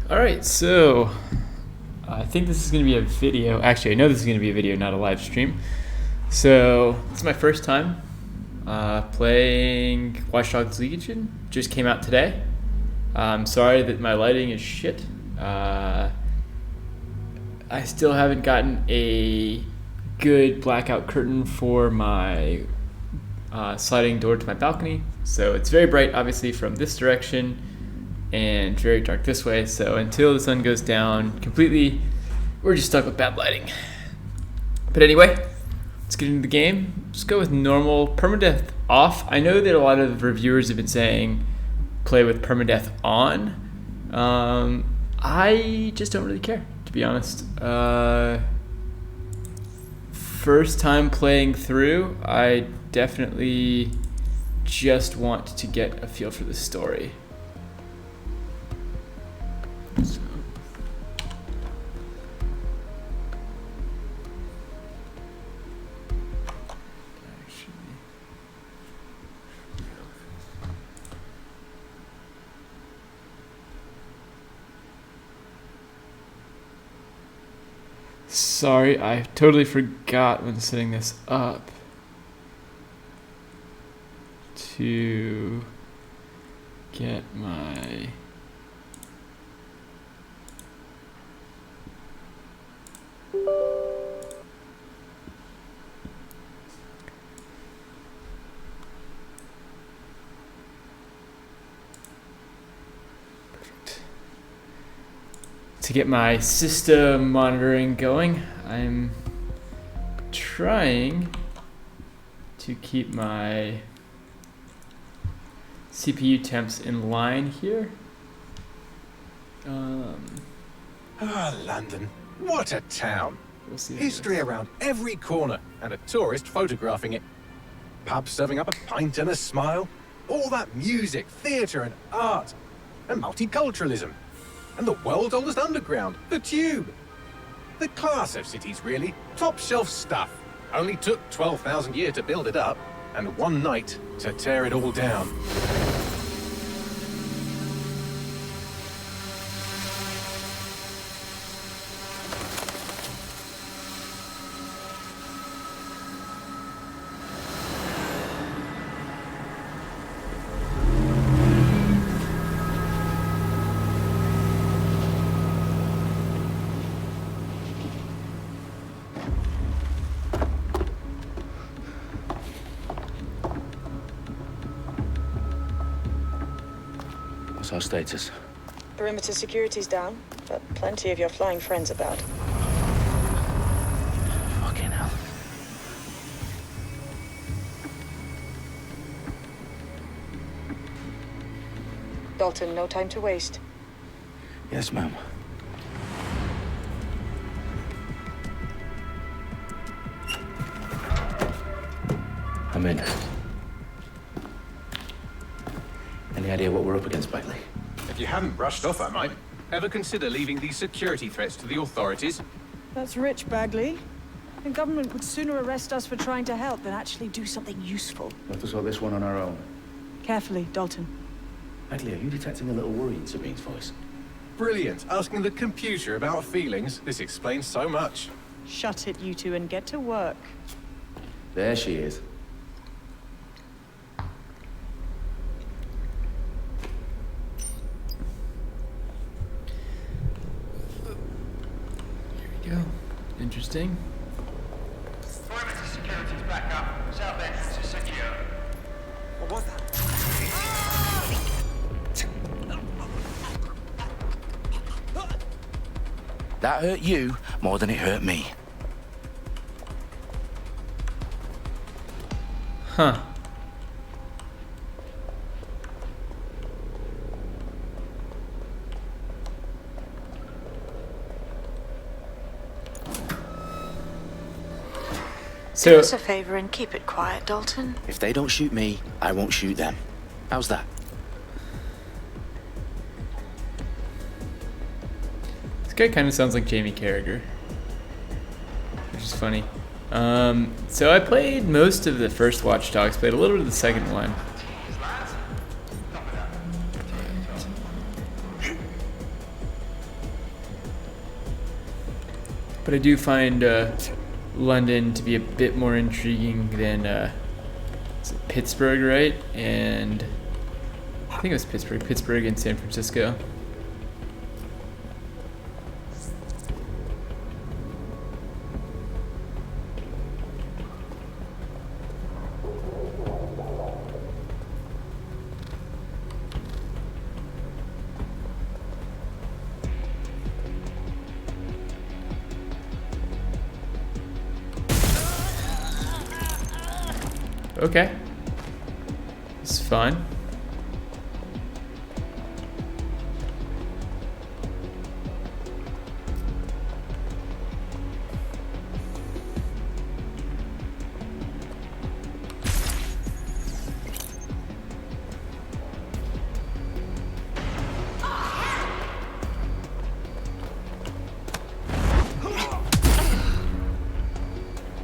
Alright, so I think this is going to be a video. Actually, I know this is going to be a video, not a live stream. So, this is my first time playing Watch Dogs Legion. Just came out today. I'm sorry that my lighting is shit. I still haven't gotten a good blackout curtain for my sliding door to my balcony. So it's very bright, obviously, from this direction, and very dark this way. So until the sun goes down completely, we're just stuck with bad lighting. But anyway, let's get into the game. Let's go with normal, permadeath off. I know that a lot of reviewers have been saying play with permadeath on. I just don't really care, to be honest. First time playing through, I definitely just want to get a feel for the story. So. Sorry, I totally forgot when setting this up to get my system monitoring going. I'm trying to keep my CPU temps in line here. London. What a town. We'll see. History around every corner and a tourist photographing it. Pubs serving up a pint and a smile. All that music, theatre and art. And multiculturalism. And the world's oldest underground, the Tube. The class of cities, really. Top shelf stuff. Only took 12,000 years to build it up, and one night to tear it all down. What's our status? Perimeter security's down, but plenty of your flying friends about. Fucking hell. Dalton, no time to waste. Yes, ma'am. I'm in. Any idea what we're up against, Bagley? If you hadn't rushed off, I might. Ever consider leaving these security threats to the authorities? That's rich, Bagley. The government would sooner arrest us for trying to help than actually do something useful. We'll have to sort this one on our own. Carefully, Dalton. Bagley, are you detecting a little worry in Sabine's voice? Brilliant. Asking the computer about feelings. This explains so much. Shut it, you two, and get to work. There she is. Go. Interesting. Perimeter security's back up. South entrance is secure. What was that? That hurt you more than it hurt me. Huh. Do us a favor and keep it quiet, Dalton. If they don't shoot me, I won't shoot them. How's that? This guy kind of sounds like Jamie Carragher, which is funny. So I played most of the first Watch Dogs, played a little bit of the second one. But I do find London to be a bit more intriguing than is it Pittsburgh, right? And I think it was Pittsburgh and San Francisco. Okay. It's fun.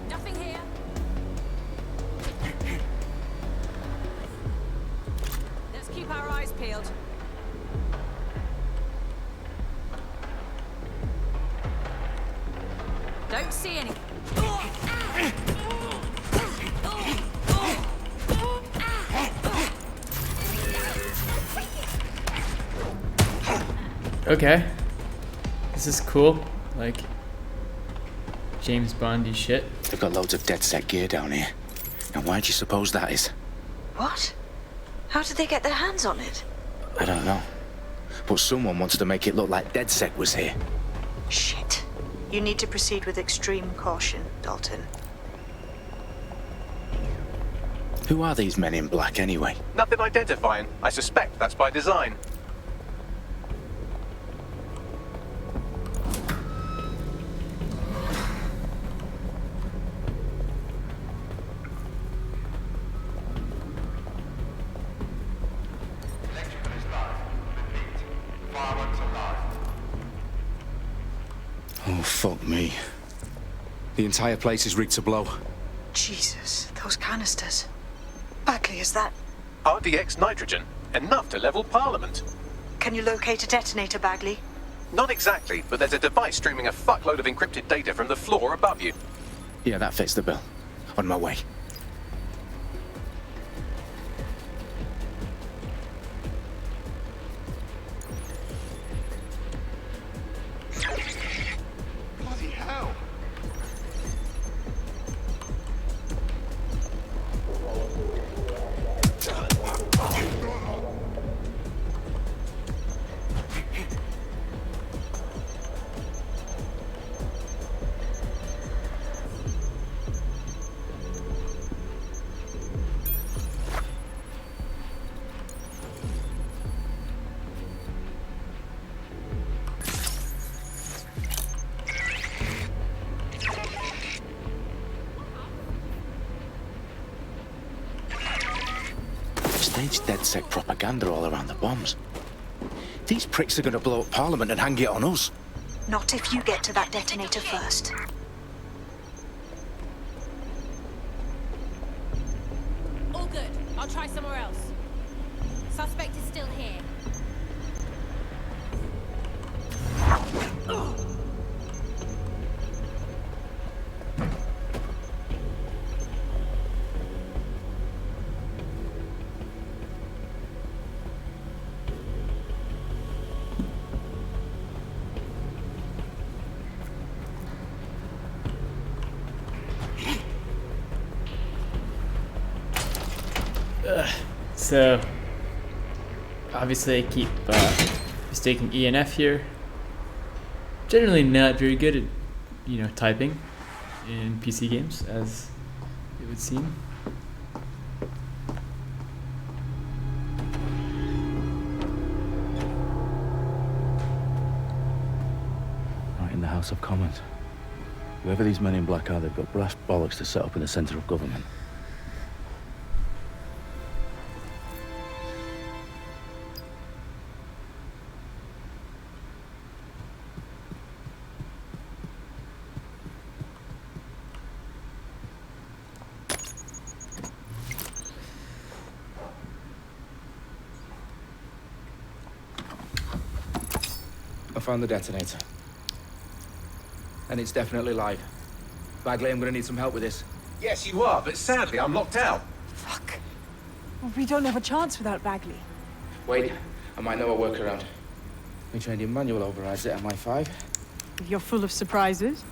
Nothing here. Let's keep our eyes peeled. Don't see any. Okay. This is cool. Like James Bondy shit. They've got loads of dead set gear down here. Now, why do you suppose that is? What? How did they get their hands on it? I don't know. But someone wants to make it look like DedSec was here. Shit. You need to proceed with extreme caution, Dalton. Who are these men in black anyway? Nothing identifying. I suspect that's by design. Electrical is live. Repeat. Fireworks are live. Oh, fuck me. The entire place is rigged to blow. Jesus, those canisters. Bagley, is that... RDX nitrogen. Enough to level Parliament. Can you locate a detonator, Bagley? Not exactly, but there's a device streaming a fuckload of encrypted data from the floor above you. Yeah, that fits the bill. On my way. Bloody hell. Staged DedSec propaganda all around the bombs. These pricks are going to blow up Parliament and hang it on us. Not if you get to that detonator first. All good. I'll try somewhere else. Suspect is still here. So obviously I keep mistaking E and F here. Generally not very good at, typing in PC games, as it would seem. Right in the House of Commons. Whoever these men in black are, they've got brass bollocks to set up in the centre of government. I found the detonator. And it's definitely live. Bagley, I'm gonna need some help with this. Yes, you are, but sadly, I'm locked out. Fuck. Well, we don't have a chance without Bagley. Wait, I might know a workaround. We trained in manual overrides at MI5. You're full of surprises.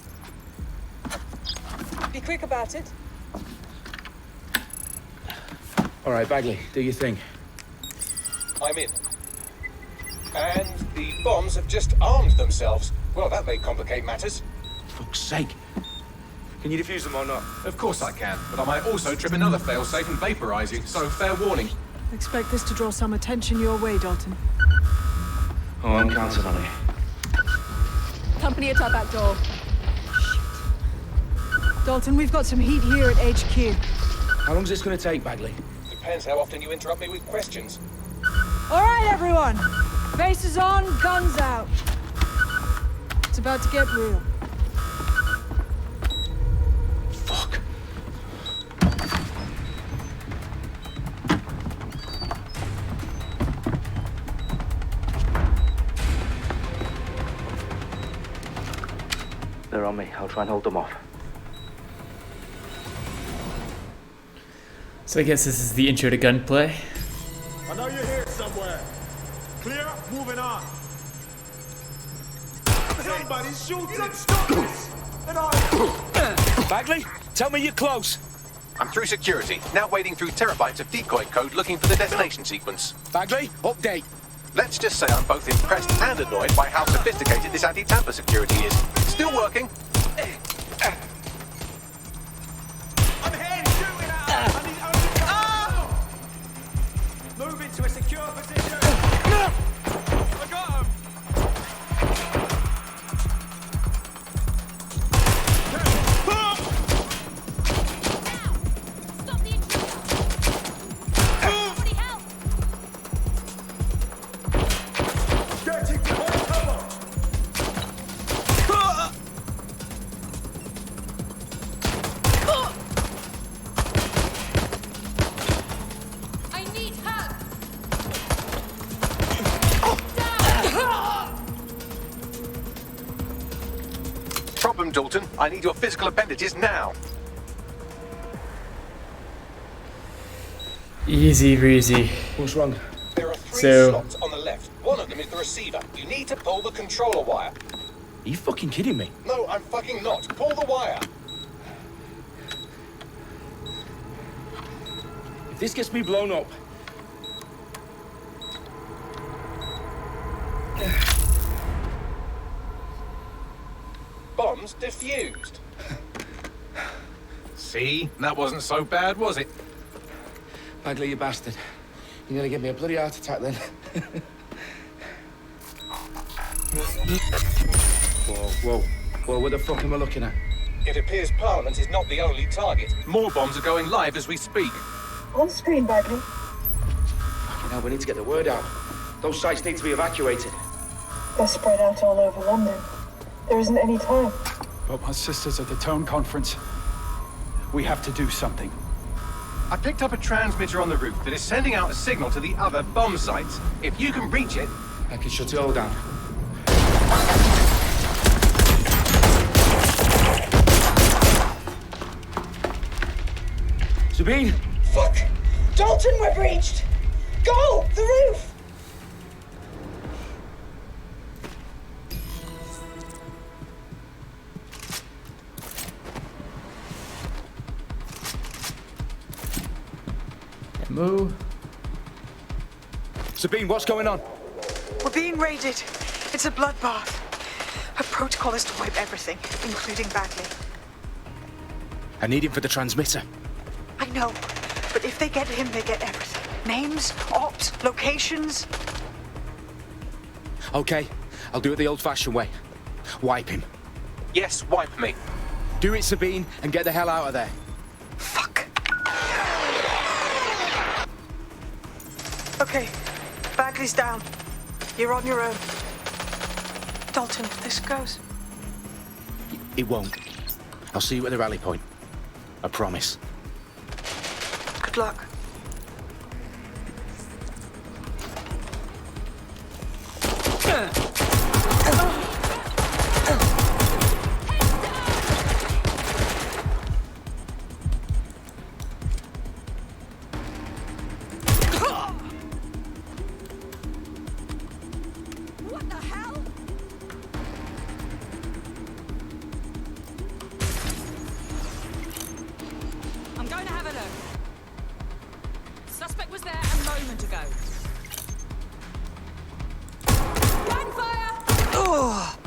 Be quick about it. All right, Bagley, do your thing. I'm in. And the bombs have just armed themselves. Well, that may complicate matters. For fuck's sake. Can you defuse them or not? Of course I can, but I might also trip another failsafe and vaporize you, so fair warning. Expect this to draw some attention your way, Dalton. Oh, I'm counting on it. Company at our back door. Dalton, we've got some heat here at HQ. How long's this gonna take, Bagley? Depends how often you interrupt me with questions. All right, everyone. Faces on, guns out. It's about to get real. Fuck. They're on me. I'll try and hold them off. So I guess this is the intro to gunplay. I know you're here somewhere. Clear? Moving on. Somebody's shooting. You don't stop this. And Bagley, tell me you're close. I'm through security, now wading through terabytes of decoy code looking for the detonation sequence. Bagley, update. Let's just say I'm both impressed and annoyed by how sophisticated this anti-tamper security is. Still working. I'm here shooting at her. I need only cover. Move into a secure position. I got him. Stop the intruder! Somebody help! Getting more cover. I need help! Problem, Dalton. I need your physical appendages now. Easy breezy. What's wrong? There are three So- slots on the left. One of them is the receiver. You need to pull the controller wire. Are you fucking kidding me? No, I'm fucking not. Pull the wire. If this gets me blown up... Bombs defused. See? That wasn't so bad, was it? Bagley, you bastard. You're gonna give me a bloody heart attack then. Whoa. What the fuck am I looking at? It appears Parliament is not the only target. More bombs are going live as we speak. On screen, Bagley. Fucking hell, we need to get the word out. Those sites need to be evacuated. They're spread out all over London. There isn't any time. But my sister's at the town conference. We have to do something. I picked up a transmitter on the roof that is sending out a signal to the other bomb sites. If you can reach it... I can shut it all down. Sabine! Fuck! Dalton, we're breached! Go! The roof! Move. Sabine, what's going on? We're being raided. It's a bloodbath. Her protocol is to wipe everything, including Bagley. I need him for the transmitter. I know, but if they get him, they get everything. Names, ops, locations. Okay, I'll do it the old-fashioned way. Wipe him. Yes, wipe me. Do it, Sabine, and get the hell out of there. Fuck. Okay, Bagley's down. You're on your own. Dalton, if this goes... It won't. I'll see you at the rally point. I promise. Good luck. moment ago. Gunfire! Ugh.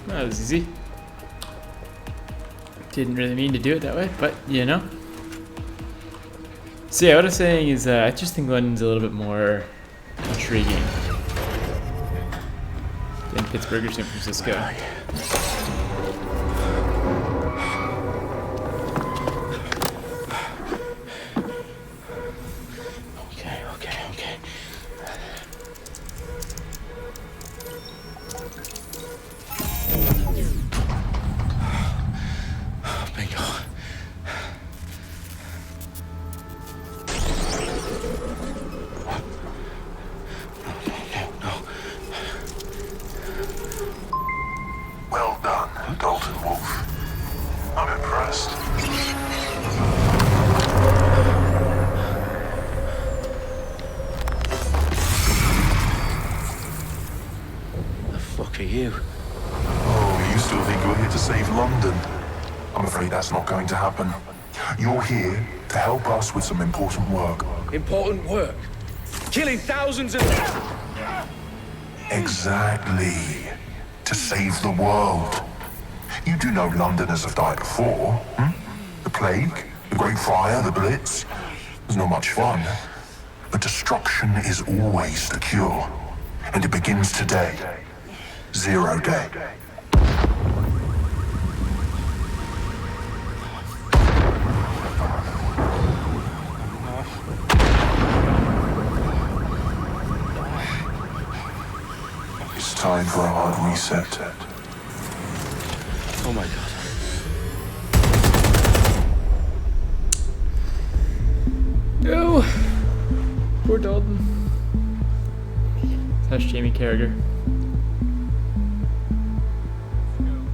That was easy. Didn't really mean to do it that way, but you know. So yeah, what I'm saying is I just think London's a little bit more intriguing than Pittsburgh or San Francisco. Okay. Bingo. No. Well done, Dalton Wolf. I'm impressed. The fuck are you? Oh, you still think you're here to save London? I'm afraid that's not going to happen. You're here to help us with some important work. Important work? Killing thousands of... Exactly. To save the world. You do know Londoners have died before, hmm? The plague, the Great Fire, the Blitz. It's not much fun. But destruction is always the cure. And it begins today. 0 day. It's time for a hard reset. Oh my god. No! Poor Dalton. That's Jamie Carragher.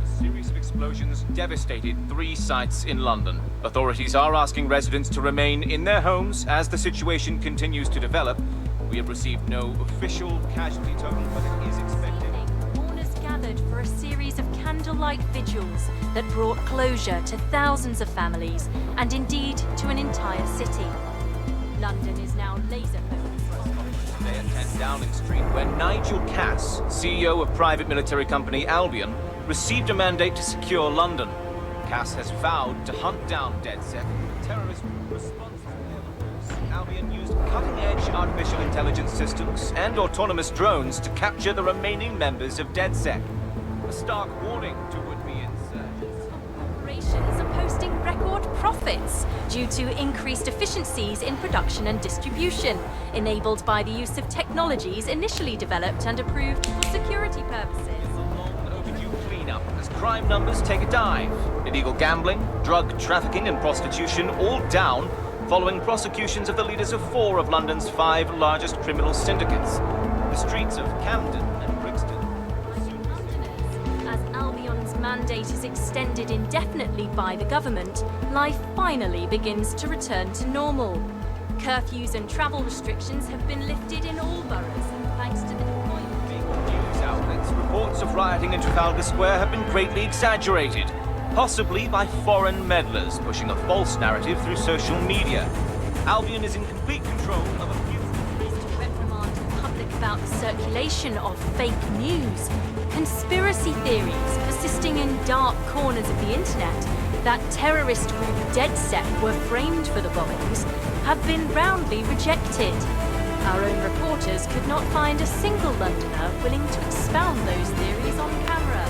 A series of explosions devastated 3 sites in London. Authorities are asking residents to remain in their homes as the situation continues to develop. We have received no official casualty total, but it is expected. Mourners gathered for a series of candlelight vigils that brought closure to thousands of families and indeed to an entire city. London is now laser focused. Today at 10 Downing Street, where Nigel Cass, CEO of private military company Albion, received a mandate to secure London. Cass has vowed to hunt down DedSec, terrorist response to their laws. Albion used cutting-edge artificial intelligence systems and autonomous drones to capture the remaining members of DedSec. A stark warning to would-be insurgents. Corporations are posting record profits due to increased efficiencies in production and distribution, enabled by the use of technologies initially developed and approved for security purposes. Cleanup as crime numbers take a dive. Illegal gambling, drug trafficking and prostitution all down following prosecutions of the leaders of 4 of London's 5 largest criminal syndicates. The streets of Camden and Brixton. As Albion's mandate is extended indefinitely by the government, life finally begins to return to normal. Curfews and travel restrictions have been lifted in all boroughs, thanks to the deployment. News outlets' reports of rioting in Trafalgar Square have been greatly exaggerated, possibly by foreign meddlers pushing a false narrative through social media. Albion is in complete control of a few... To reprimand the public about the circulation of fake news, conspiracy theories persisting in dark corners of the internet that terrorist group DedSec were framed for the bombings have been roundly rejected. Our own reporters could not find a single Londoner willing to expound those theories on camera.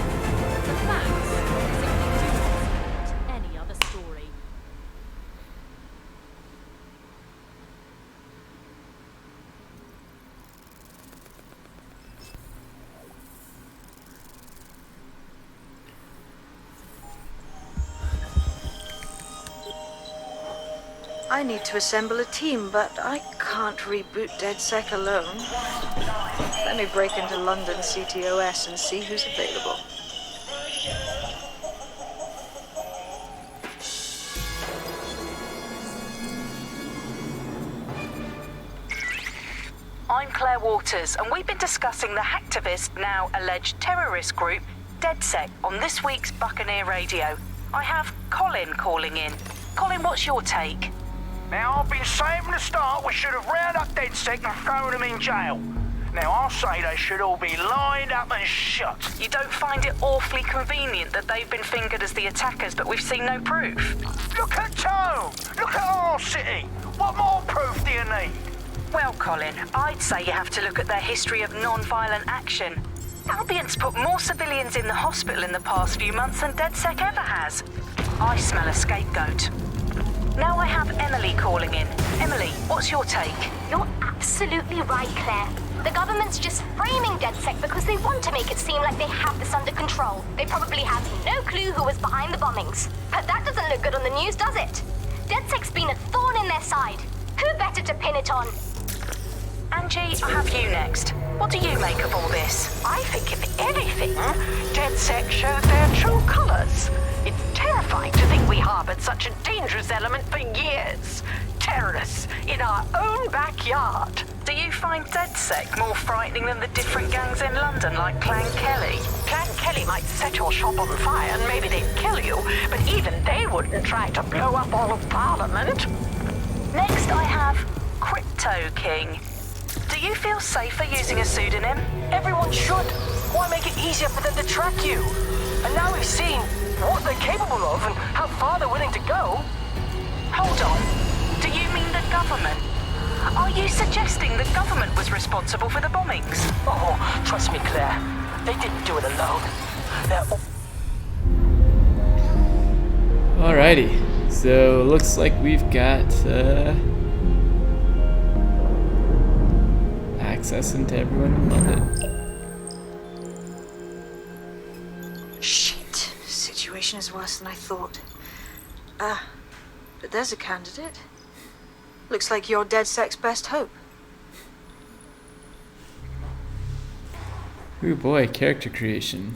The facts simply do not support any other story. I need to assemble a team, but I can't reboot DedSec alone. Let me break into London CTOS and see who's available. I'm Claire Waters, and we've been discussing the hacktivist, now alleged terrorist group, DedSec, on this week's Buccaneer Radio. I have Colin calling in. Colin, what's your take? Now, I've been saying from the start we should have rounded up DedSec and thrown them in jail. Now, I'll say they should all be lined up and shot. You don't find it awfully convenient that they've been fingered as the attackers, but we've seen no proof? Look at Tone! Look at our city! What more proof do you need? Well, Colin, I'd say you have to look at their history of non-violent action. Albion's put more civilians in the hospital in the past few months than DedSec ever has. I smell a scapegoat. Now I have Emily calling in. Emily, what's your take? You're absolutely right, Claire. The government's just framing DedSec because they want to make it seem like they have this under control. They probably have no clue who was behind the bombings. But that doesn't look good on the news, does it? DedSec's been a thorn in their side. Who better to pin it on? Angie, I have you next. What do you make of all this? I think, if anything, DedSec showed their true colors. It's terrifying to think we harbored such a dangerous element for years. Terrorists in our own backyard. Do you find DedSec more frightening than the different gangs in London, like Clan Kelly? Clan Kelly might set your shop on fire and maybe they'd kill you, but even they wouldn't try to blow up all of Parliament. Next I have Crypto King. Do you feel safer using a pseudonym? Everyone should. Why make it easier for them to track you? And now we've seen what they're capable of and how far they're willing to go. Hold on. Do you mean the government? Are you suggesting the government was responsible for the bombings? Oh, trust me, Claire. They didn't do it alone. Alrighty. So, looks like we've got access into everyone in London. Shit. Situation is worse than I thought. But there's a candidate. Looks like you're DedSec's best hope. Ooh boy, character creation.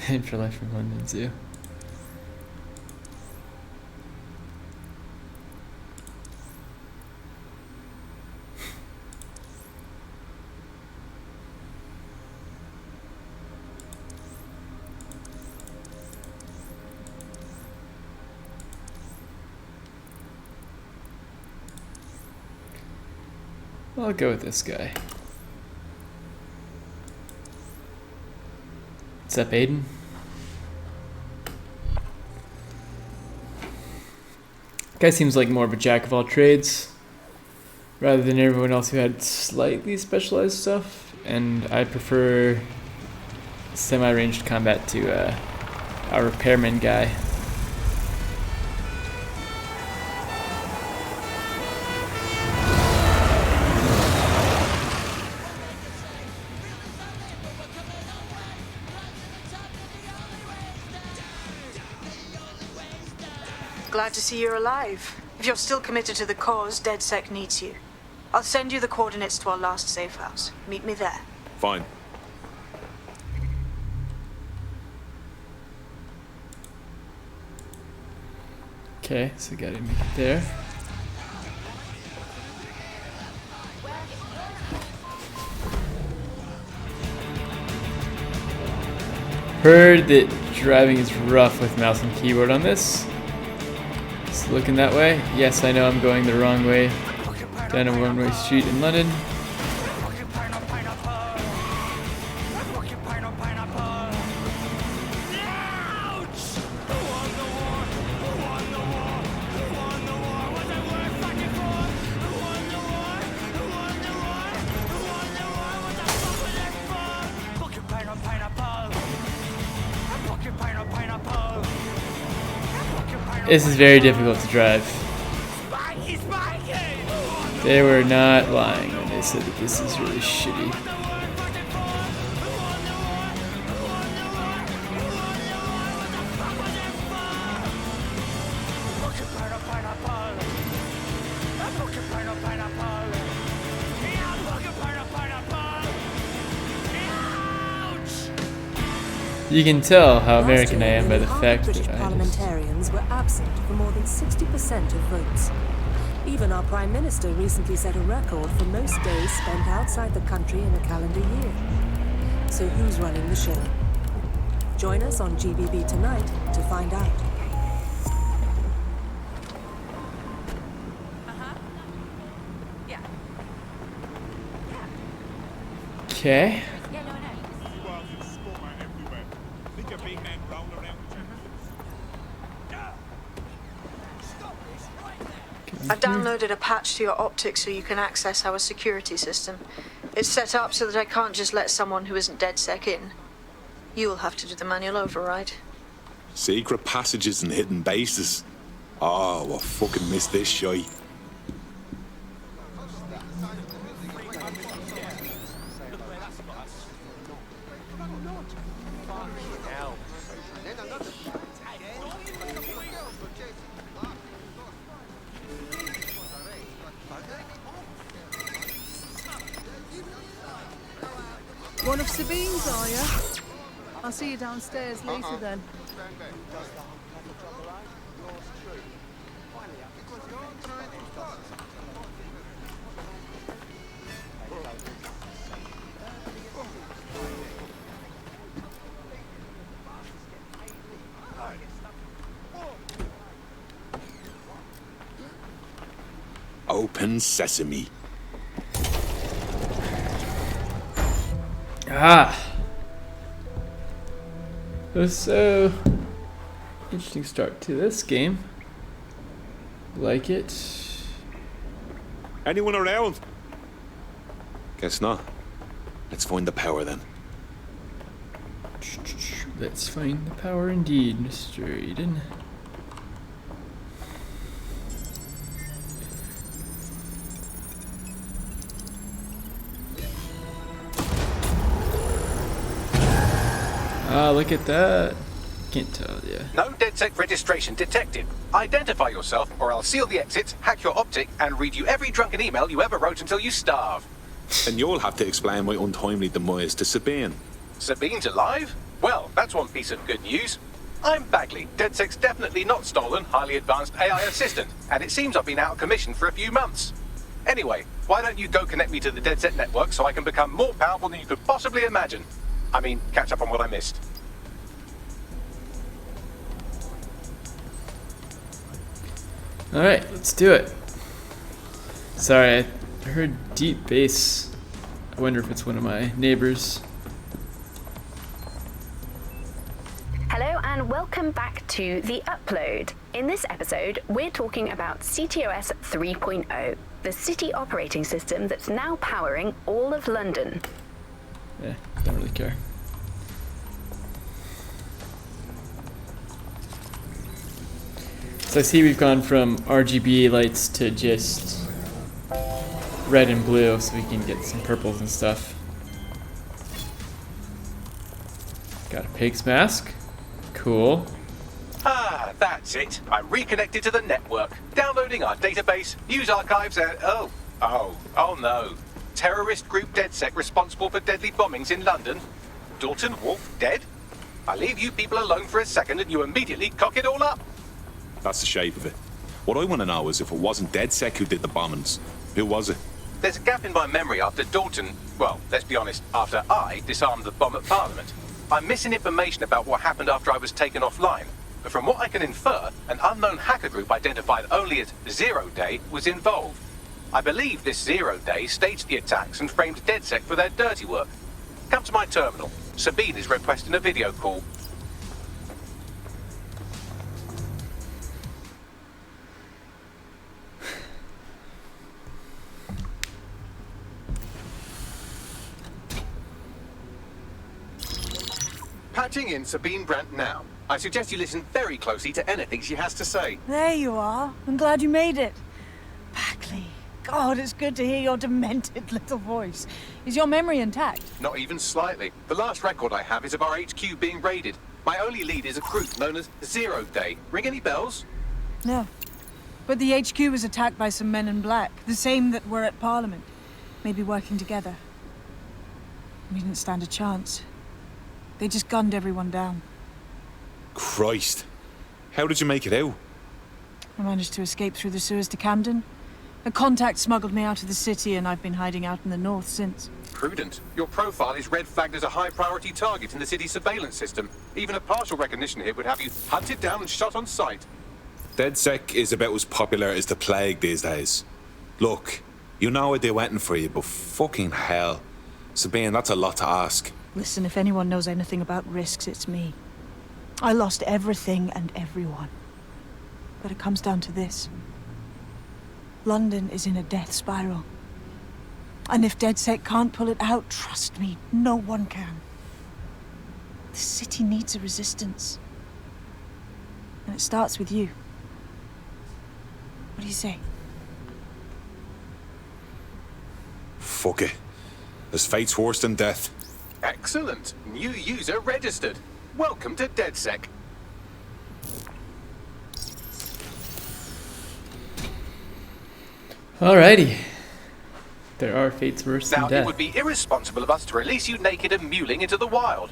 And for life from London Zoo. I'll go with this guy. What's up, Aiden? Guy seems like more of a jack of all trades rather than everyone else who had slightly specialized stuff, and I prefer semi-ranged combat to our repairman guy. Glad to see you're alive. If you're still committed to the cause, DedSec needs you. I'll send you the coordinates to our last safe house. Meet me there. Fine. Okay, so gotta make it there. Heard that driving is rough with mouse and keyboard on this. It's looking that way. Yes, I know I'm going the wrong way down a one-way street in London. This is very difficult to drive. They were not lying when they said that this is really shitty. You can tell how American I am by the fact British that parliamentarians were absent for more than 60% of votes. Even our Prime Minister recently set a record for most days spent outside the country in a calendar year. So who's running the show? Join us on GBB tonight to find out. Okay. I've downloaded a patch to your optics so you can access our security system. It's set up so that I can't just let someone who isn't DedSec in. You'll have to do the manual override. Secret passages and hidden bases. Oh, I fucking missed this shite. One of Sabine's, are you? I'll see you downstairs later then. Open sesame. Ah. So interesting start to this game. Like it. Anyone around? Guess not. Let's find the power then. Let's find the power indeed, Mr. Eden. Ah, look at that. Can't tell, yeah. No DedSec registration detected. Identify yourself, or I'll seal the exits, hack your optic, and read you every drunken email you ever wrote until you starve. And you'll have to explain my untimely demise to Sabine. Sabine's alive? Well, that's one piece of good news. I'm Bagley, DedSec's definitely not stolen, highly advanced AI assistant, and it seems I've been out of commission for a few months. Anyway, why don't you go connect me to the DedSec network so I can become more powerful than you could possibly imagine? I mean, catch up on what I missed. Alright, let's do it. Sorry, I heard deep bass. I wonder if it's one of my neighbors. Hello and welcome back to The Upload. In this episode, we're talking about CTOS 3.0, the city operating system that's now powering all of London. Yeah, don't really care. So I see we've gone from RGB lights to just red and blue so we can get some purples and stuff. Got a pig's mask. Cool. Ah, that's it. I'm reconnected to the network. Downloading our database, news archives, and oh no. Terrorist group DedSec responsible for deadly bombings in London. Dalton Wolf dead? I leave you people alone for a second and you immediately cock it all up. That's the shape of it. What I want to know is if it wasn't DedSec who did the bombings, who was it? There's a gap in my memory after Dalton, well, let's be honest, after I disarmed the bomb at Parliament. I'm missing information about what happened after I was taken offline. But from what I can infer, an unknown hacker group identified only as Zero Day was involved. I believe this 0 Day staged the attacks and framed DedSec for their dirty work. Come to my terminal. Sabine is requesting a video call. Patching in Sabine Brandt now. I suggest you listen very closely to anything she has to say. There you are. I'm glad you made it. Bagley. God, it's good to hear your demented little voice. Is your memory intact? Not even slightly. The last record I have is of our HQ being raided. My only lead is a group known as Zero Day. Ring any bells? No. But the HQ was attacked by some men in black, the same that were at Parliament. Maybe working together. We didn't stand a chance. They just gunned everyone down. Christ. How did you make it out? I managed to escape through the sewers to Camden. A contact smuggled me out of the city, and I've been hiding out in the north since. Prudent. Your profile is red flagged as a high-priority target in the city's surveillance system. Even a partial recognition hit would have you hunted down and shot on sight. DedSec is about as popular as the plague these days. Look, you know I'd do anything for you, but fucking hell. Sabine, that's a lot to ask. Listen, if anyone knows anything about risks, it's me. I lost everything and everyone. But it comes down to this. London is in a death spiral. And if DedSec can't pull it out, trust me, no one can. The city needs a resistance. And it starts with you. What do you say? Fuck it. There's fate's worse than death. Excellent. New user registered. Welcome to DedSec. Alrighty. There are fates worse than Now, death. it would be irresponsible of us to release you naked and mewling into the wild.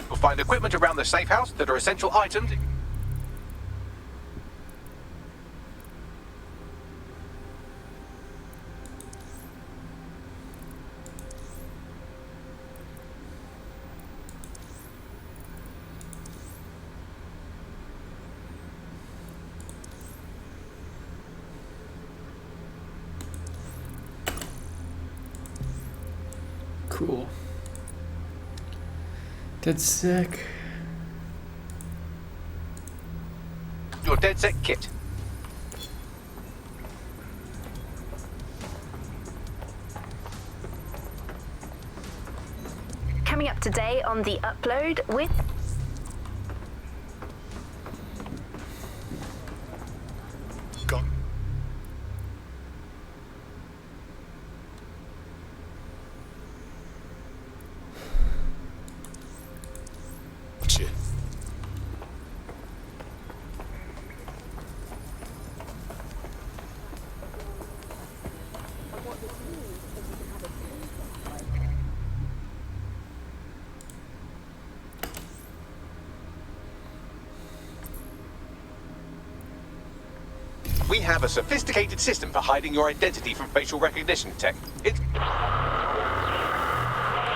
You'll find equipment around the safe house that are essential items. Cool. DedSec. Your DedSec kit. Coming up today on The Upload with... We have a sophisticated system for hiding your identity from facial recognition tech. It's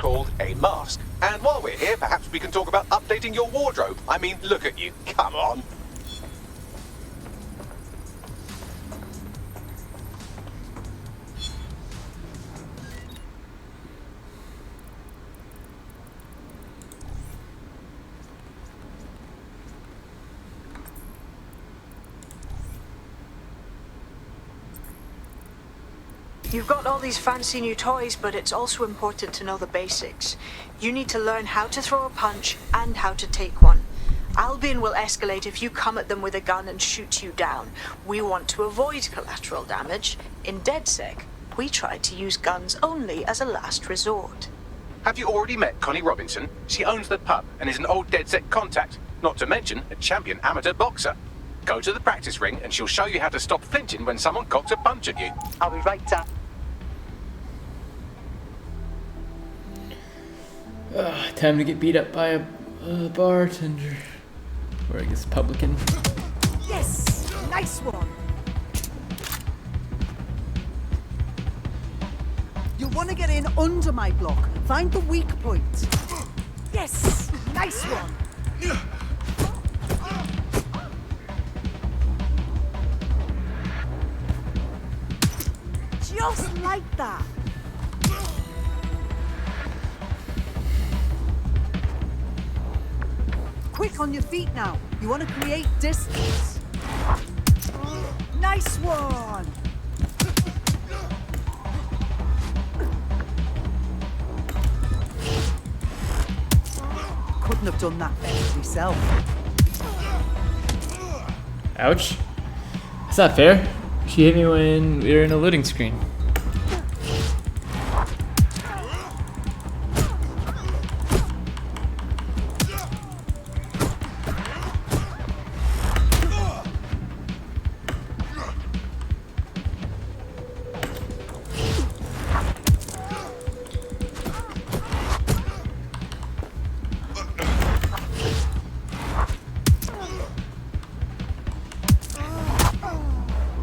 called a mask. And while we're here, perhaps we can talk about updating your wardrobe. I mean, look at you. Come on. You've got all these fancy new toys, but it's also important to know the basics. You need to learn how to throw a punch and how to take one. Albion will escalate if you come at them with a gun and shoot you down. We want to avoid collateral damage. In DedSec, we try to use guns only as a last resort. Have you already met Connie Robinson? She owns the pub and is an old DedSec contact, not to mention a champion amateur boxer. Go to the practice ring and she'll show you how to stop flinching when someone cocks a punch at you. I'll be right down. Time to get beat up by a bartender. Or I guess publican. Yes! Nice one! You'll want to get in under my block. Find the weak point. Yes! Nice one! Just like that. Quick on your feet now. You want to create distance. Nice one! Couldn't have done that better myself. Ouch. That's not fair. She hit me when we were in a loading screen.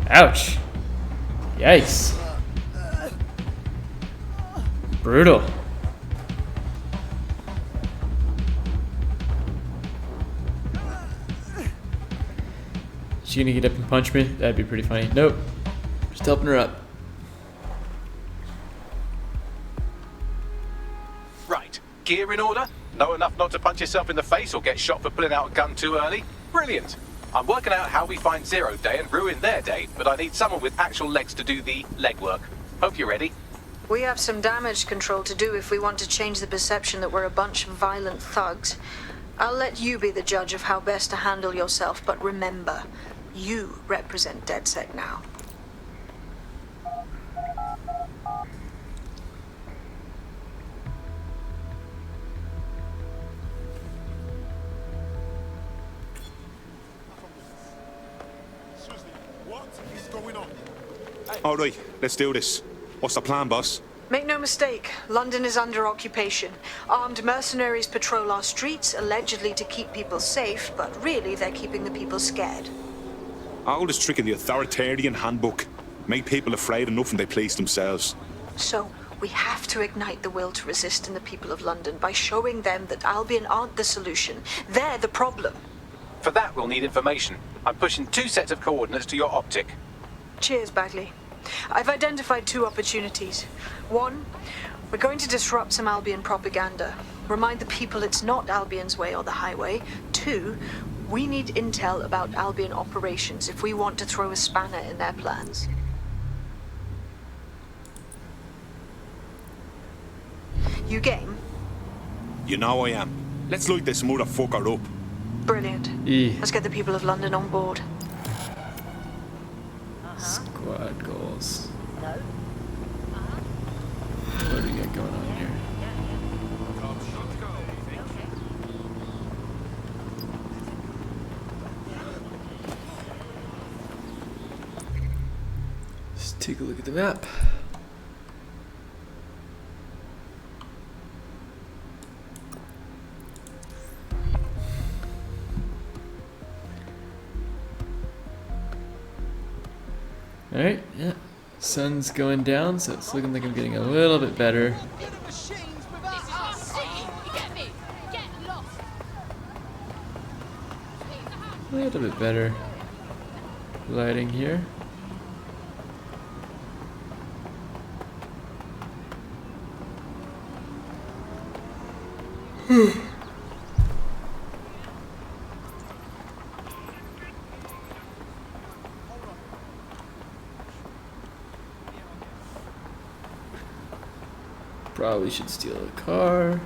Ouch. Yikes. Brutal. Is she gonna get up and punch me? That'd be pretty funny. Nope. Just helping her up. Right. Gear in order? Know enough not to punch yourself in the face or get shot for pulling out a gun too early? Brilliant. I'm working out how we find Zero Day and ruin their day, but I need someone with actual legs to do the legwork. Hope you're ready. We have some damage control to do if we want to change the perception that we're a bunch of violent thugs. I'll let you be the judge of how best to handle yourself, but remember, you represent DedSec now. All right, let's do this. What's the plan, boss? Make no mistake, London is under occupation. Armed mercenaries patrol our streets, allegedly to keep people safe, but really they're keeping the people scared. Oldest trick in the authoritarian handbook. Make people afraid enough when they please themselves. So, we have to ignite the will to resist in the people of London by showing them that Albion aren't the solution. They're the problem. For that, we'll need information. I'm pushing 2 sets of coordinates to your optic. Cheers, Bagley. I've identified 2 opportunities. 1, we're going to disrupt some Albion propaganda. Remind the people it's not Albion's way or the highway. 2, we need intel about Albion operations if we want to throw a spanner in their plans. You game? You know I am. Let's light this motherfucker up. Brilliant. Let's get the people of London on board. Squad goals. What do we got going on here? Let's take a look at the map. Alright, yeah. Sun's going down, so it's looking like I'm getting a little bit better. A little bit better lighting here. Probably should steal a car.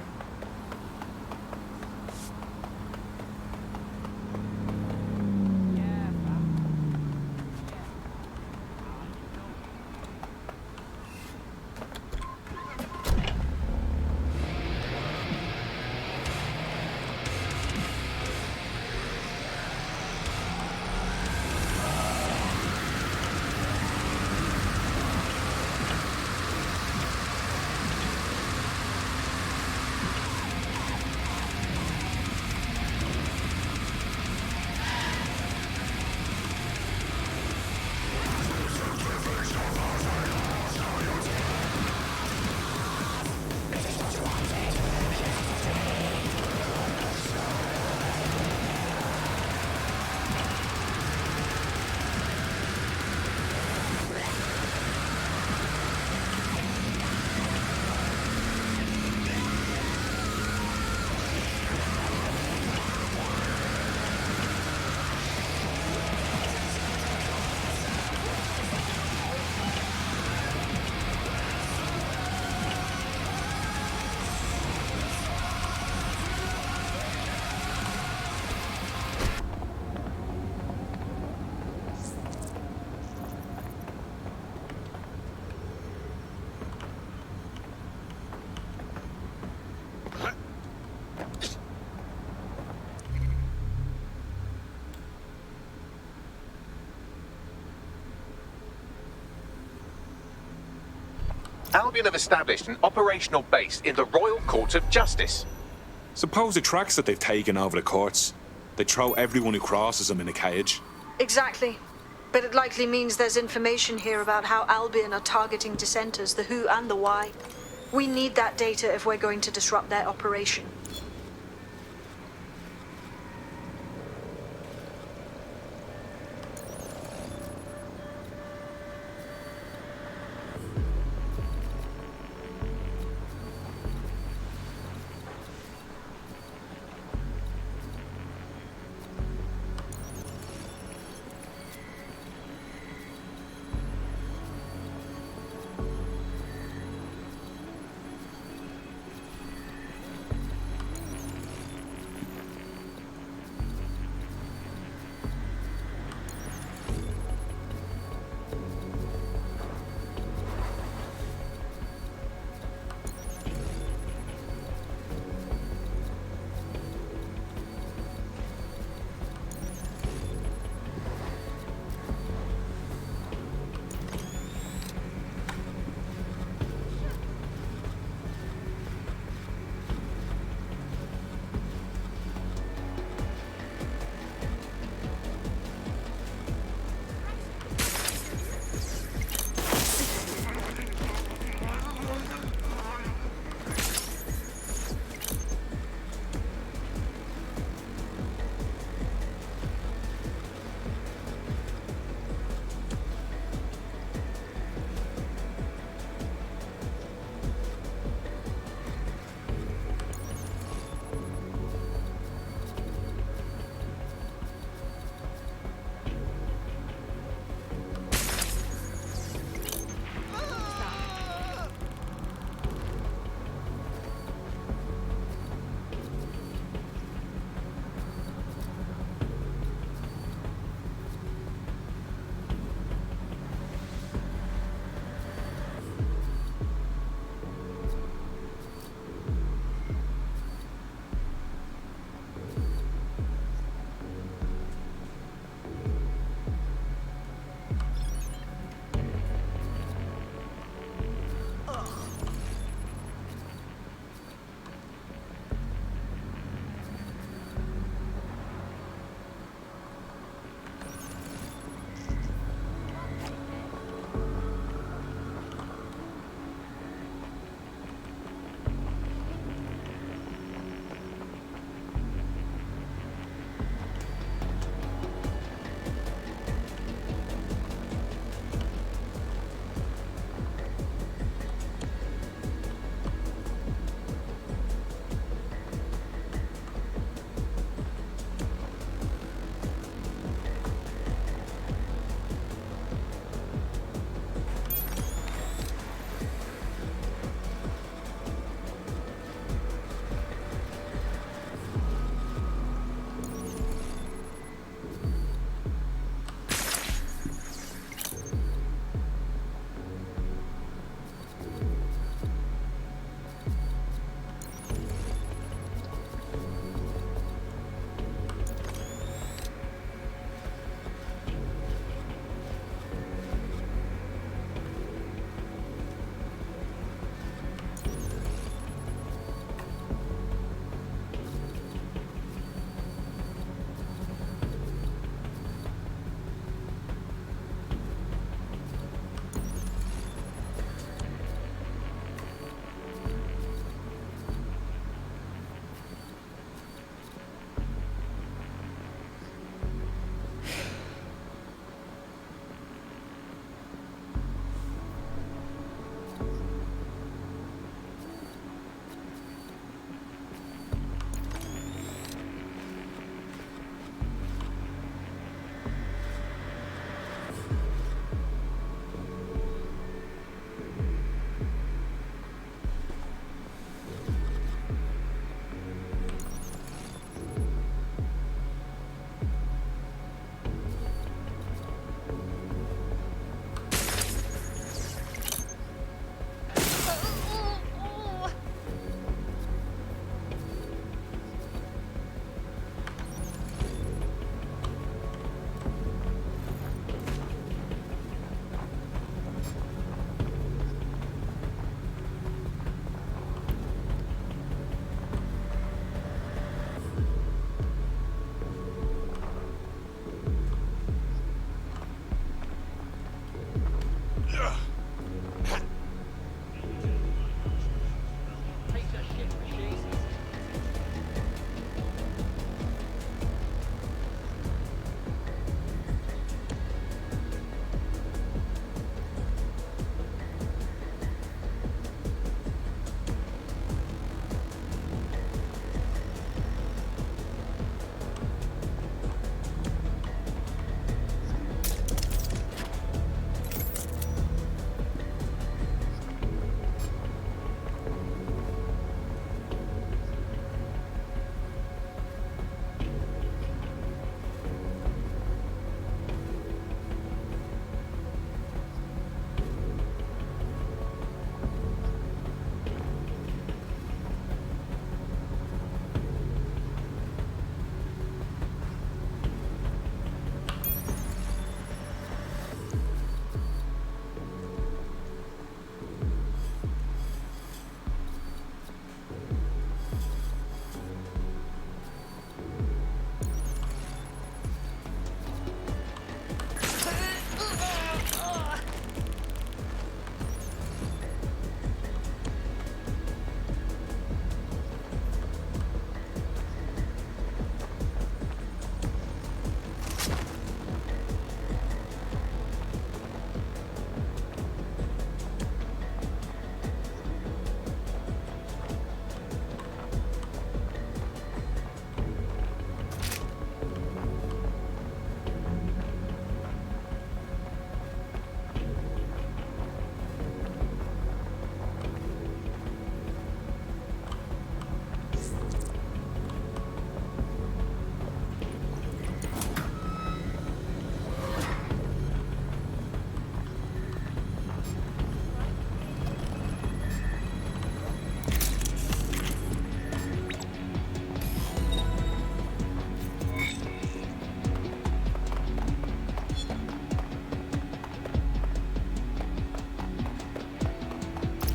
Albion have established an operational base in the Royal Courts of Justice. Suppose the tracks that they've taken over the courts, they throw everyone who crosses them in a cage. Exactly. But it likely means there's information here about how Albion are targeting dissenters, the who and the why. We need that data if we're going to disrupt their operation.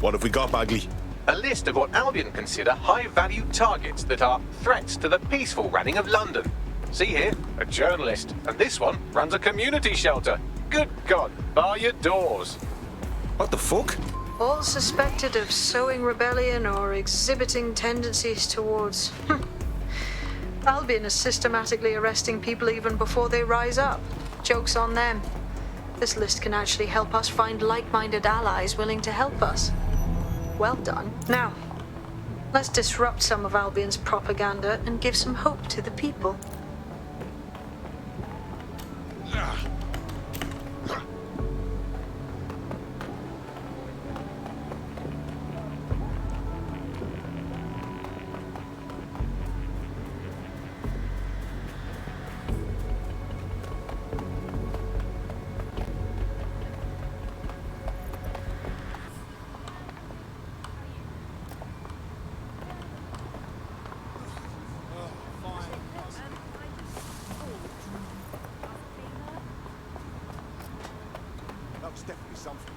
What have we got, Bagley? A list of what Albion consider high-value targets that are threats to the peaceful running of London. See here, a journalist, and this one runs a community shelter. Good God, bar your doors. What the fuck? All suspected of sowing rebellion or exhibiting tendencies towards... Albion is systematically arresting people even before they rise up. Joke's on them. This list can actually help us find like-minded allies willing to help us. Well done. Now, let's disrupt some of Albion's propaganda and give some hope to the people. Definitely something.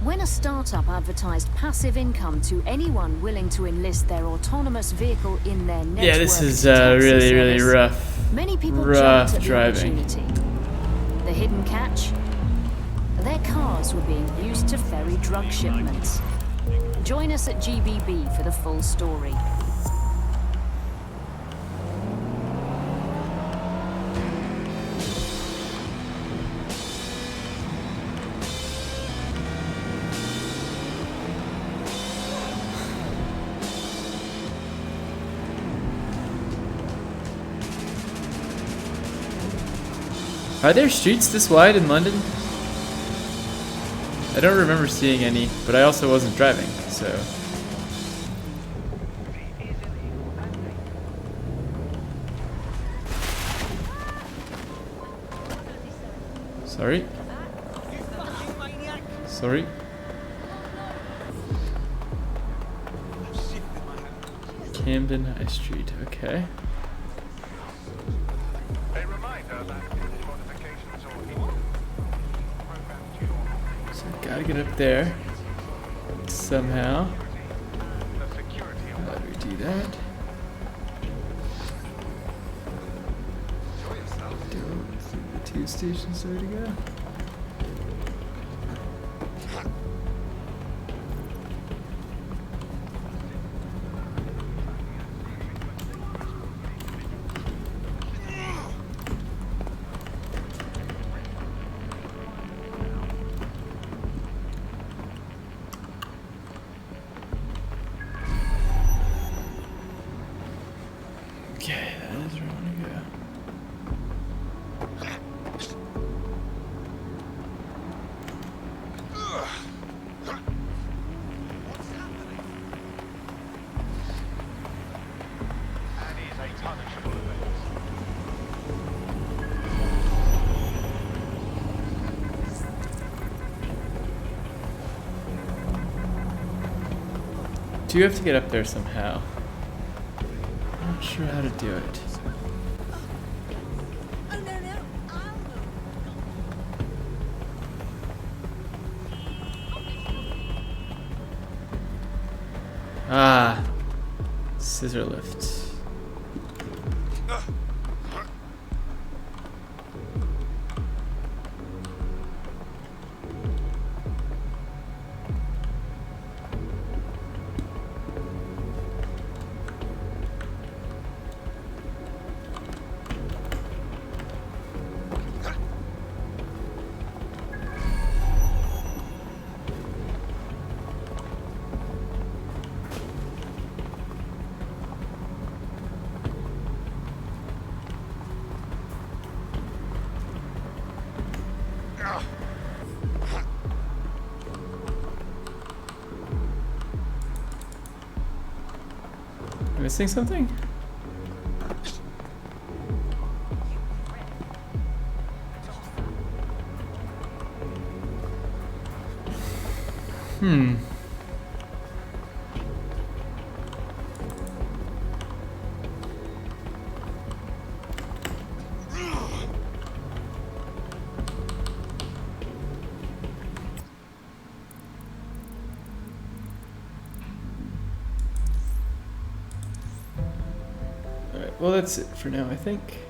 When a startup advertised passive income to anyone willing to enlist their autonomous vehicle in their network, yeah, this is really rough. Many people rough jumped at the driving. opportunity. The hidden catch? Their cars were being used to ferry drug shipments. Join us at GBB for the full story. Are there streets this wide in London? I don't remember seeing any, but I also wasn't driving, so... Sorry. Sorry. Camden High Street, okay. So gotta get up there somehow. How do we do that? Go through the 2 stations there to go. Okay, that is where I want to go. Do you have to get up there somehow? I'm not sure how to do it. Ah, scissor lift. missing something? Alright, well that's it for now, I think.